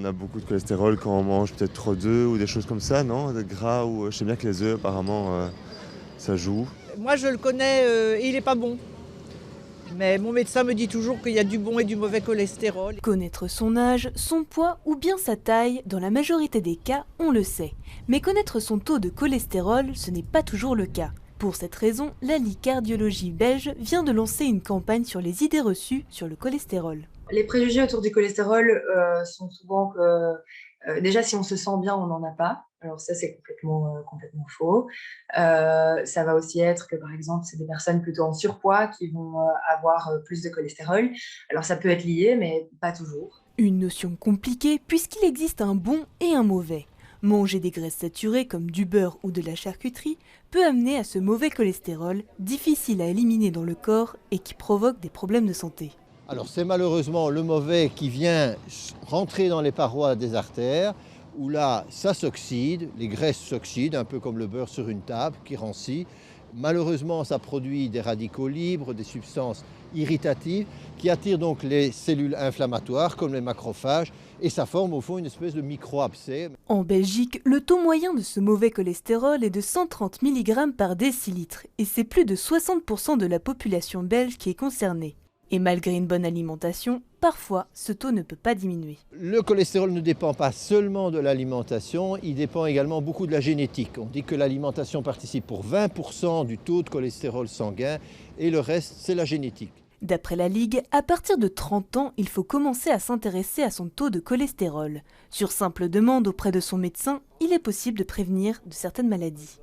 a beaucoup de cholestérol quand on mange peut-être trop d'œufs ou des choses comme ça, non? De gras ou je sais bien que les œufs apparemment ça joue. Moi, je le connais et il n'est pas bon. Mais mon médecin me dit toujours qu'il y a du bon et du mauvais cholestérol. Connaître son âge, son poids ou bien sa taille, dans la majorité des cas, on le sait. Mais connaître son taux de cholestérol, ce n'est pas toujours le cas. Pour cette raison, la Ligue cardiologie belge vient de lancer une campagne sur les idées reçues sur le cholestérol. Les préjugés autour du cholestérol sont souvent que déjà si on se sent bien, on n'en a pas. Alors ça, c'est complètement faux. Ça va aussi être que, par exemple, c'est des personnes plutôt en surpoids qui vont avoir plus de cholestérol. Alors ça peut être lié, mais pas toujours. Une notion compliquée puisqu'il existe un bon et un mauvais. Manger des graisses saturées comme du beurre ou de la charcuterie peut amener à ce mauvais cholestérol, difficile à éliminer dans le corps et qui provoque des problèmes de santé. Alors c'est malheureusement le mauvais qui vient rentrer dans les parois des artères, où là ça s'oxyde, les graisses s'oxydent, un peu comme le beurre sur une table qui rancit. Malheureusement ça produit des radicaux libres, des substances irritatives qui attirent donc les cellules inflammatoires comme les macrophages et ça forme au fond une espèce de micro-abcès. En Belgique, le taux moyen de ce mauvais cholestérol est de 130 mg par décilitre et c'est plus de 60% de la population belge qui est concernée. Et malgré une bonne alimentation, parfois ce taux ne peut pas diminuer. Le cholestérol ne dépend pas seulement de l'alimentation, il dépend également beaucoup de la génétique. On dit que l'alimentation participe pour 20% du taux de cholestérol sanguin et le reste c'est la génétique. D'après la Ligue, à partir de 30 ans, il faut commencer à s'intéresser à son taux de cholestérol. Sur simple demande auprès de son médecin, il est possible de prévenir de certaines maladies.